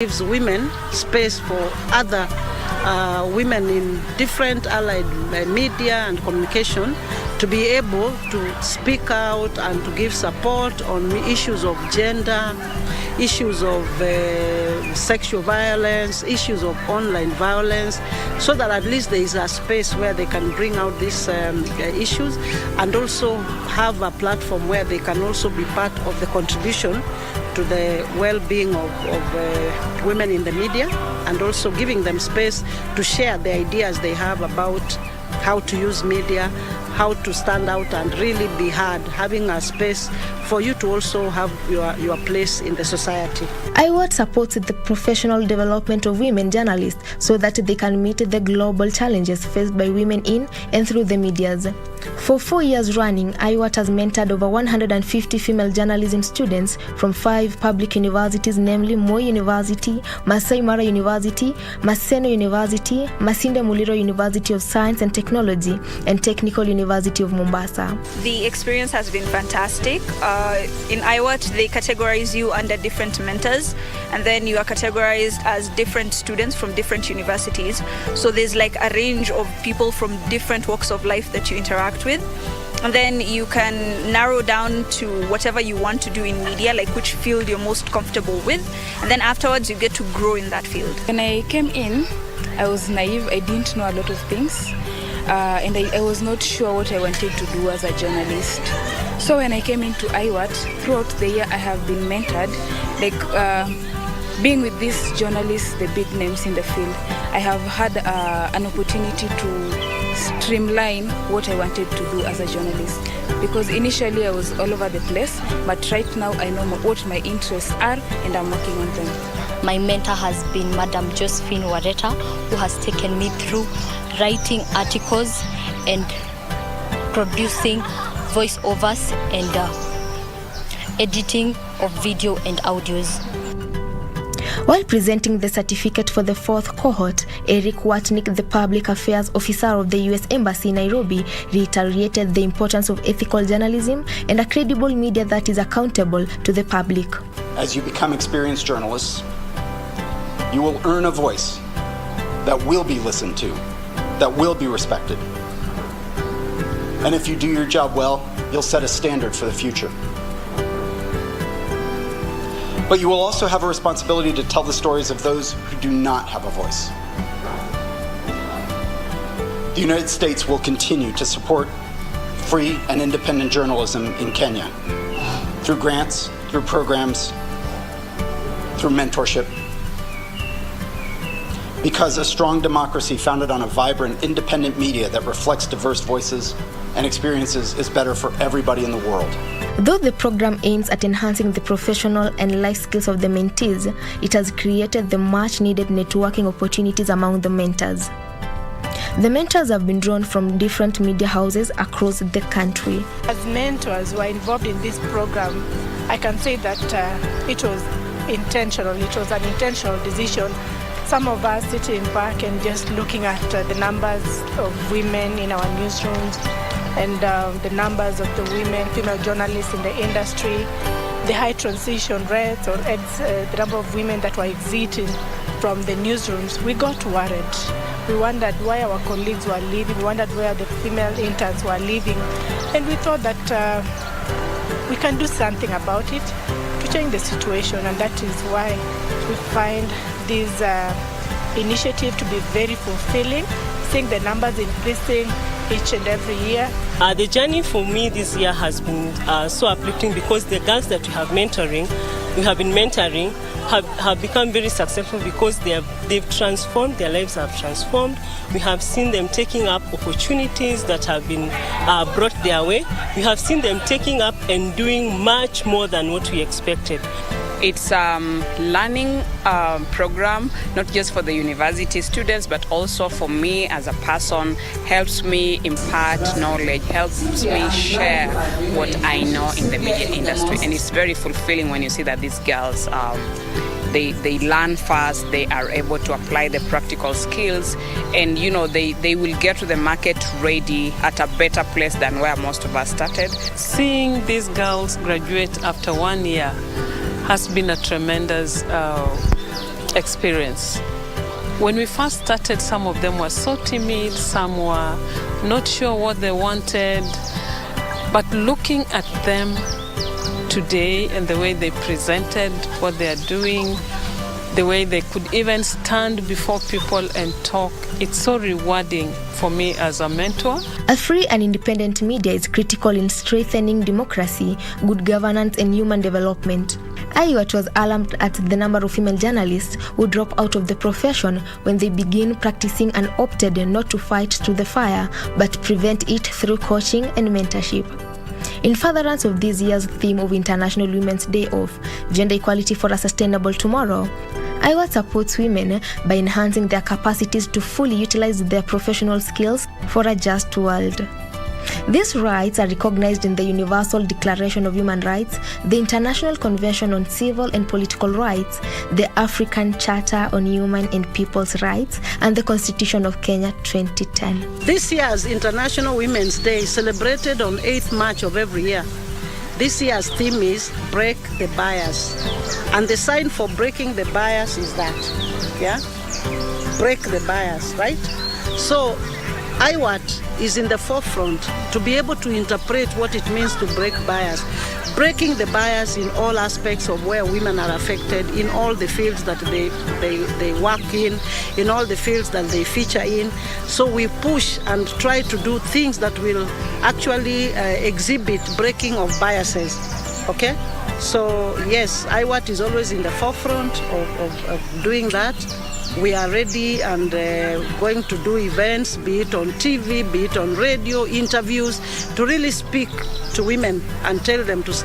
Gives women space for other women in different allied media and communication to be able to speak out and to give support on issues of gender, issues of sexual violence, issues of online violence, so that at least there is a space where they can bring out these issues and also have a platform where they can also be part of the contribution to the well-being of women in the media, and also giving them space to share the ideas they have about how to use media, how to stand out and really be heard, having a space for you to also have your place in the society. IWAT supports the professional development of women journalists so that they can meet the global challenges faced by women in and through the medias. For 4 years running, IWAT has mentored over 150 female journalism students from 5 public universities, namely Moi University, Masai Mara University, Maseno University, Masinde Muliro University of Science and Technology, and Technical University of Mombasa. The experience has been fantastic. In IWAT, they categorize you under different mentors, and then you are categorized as different students from different universities. So there's like a range of people from different walks of life that you interact with. And then you can narrow down to whatever you want to do in media, like which field you're most comfortable with. And then afterwards, you get to grow in that field. When I came in, I was naive. I didn't know a lot of things. And I was not sure what I wanted to do as a journalist. So when I came into IWAT, throughout the year I have been mentored, being with these journalists, the big names in the field. I have had an opportunity to streamline what I wanted to do as a journalist, because initially I was all over the place, but right now I know what my interests are and I'm working on them. My mentor has been Madam Josephine Wareta, who has taken me through writing articles and producing voiceovers and editing of video and audios. While presenting the certificate for the 4th cohort, Eric Watnick, the Public Affairs Officer of the U.S. Embassy in Nairobi, reiterated the importance of ethical journalism and a credible media that is accountable to the public. As you become experienced journalists, you will earn a voice that will be listened to, that will be respected. And if you do your job well, you'll set a standard for the future. But you will also have a responsibility to tell the stories of those who do not have a voice. The United States will continue to support free and independent journalism in Kenya through grants, through programs, through mentorship. Because a strong democracy founded on a vibrant, independent media that reflects diverse voices and experiences is better for everybody in the world. Though the program aims at enhancing the professional and life skills of the mentees, it has created the much-needed networking opportunities among the mentors. The mentors have been drawn from different media houses across the country. As mentors who are involved in this program, I can say that it was intentional. It was an intentional decision. Some of us sitting back and just looking at the numbers of women in our newsrooms and the numbers of the women, female journalists in the industry, the high transition rates or the number of women that were exiting from the newsrooms, we got worried. We wondered why our colleagues were leaving, we wondered where the female interns were leaving, and we thought that we can do something about it to change the situation, and that is why we find this initiative to be very fulfilling, seeing the numbers increasing each and every year. The journey for me this year has been so uplifting, because the girls that we have been mentoring have become very successful, because they've transformed, their lives have transformed. We have seen them taking up opportunities that have been brought their way. We have seen them taking up and doing much more than what we expected. It's a learning program, not just for the university students, but also for me as a person. Helps me impart knowledge, helps me share what I know in the media industry. And it's very fulfilling when you see that these girls, they learn fast, they are able to apply the practical skills, and they will get to the market ready at a better place than where most of us started. Seeing these girls graduate after 1 year has been a tremendous experience. When we first started, some of them were so timid, some were not sure what they wanted. But looking at them today and the way they presented what they are doing, the way they could even stand before people and talk, it's so rewarding for me as a mentor. A free and independent media is critical in strengthening democracy, good governance, and human development. IWAT was alarmed at the number of female journalists who drop out of the profession when they begin practicing and opted not to fight through the fire, but prevent it through coaching and mentorship. In furtherance of this year's theme of International Women's Day of Gender Equality for a Sustainable Tomorrow, IWAT supports women by enhancing their capacities to fully utilize their professional skills for a just world. These rights are recognized in the Universal Declaration of Human Rights, the International Convention on Civil and Political Rights, the African Charter on Human and People's Rights, and the Constitution of Kenya 2010. This year's International Women's Day is celebrated on 8th March of every year. This year's theme is Break the Bias. And the sign for breaking the bias is that, break the bias, right? So IWAT is in the forefront to be able to interpret what it means to break bias. Breaking the bias in all aspects of where women are affected, in all the fields that they work in all the fields that they feature in. So we push and try to do things that will actually exhibit breaking of biases, okay? So yes, IWAT is always in the forefront of doing that. We are ready and going to do events, be it on TV, be it on radio, interviews, to really speak to women and tell them to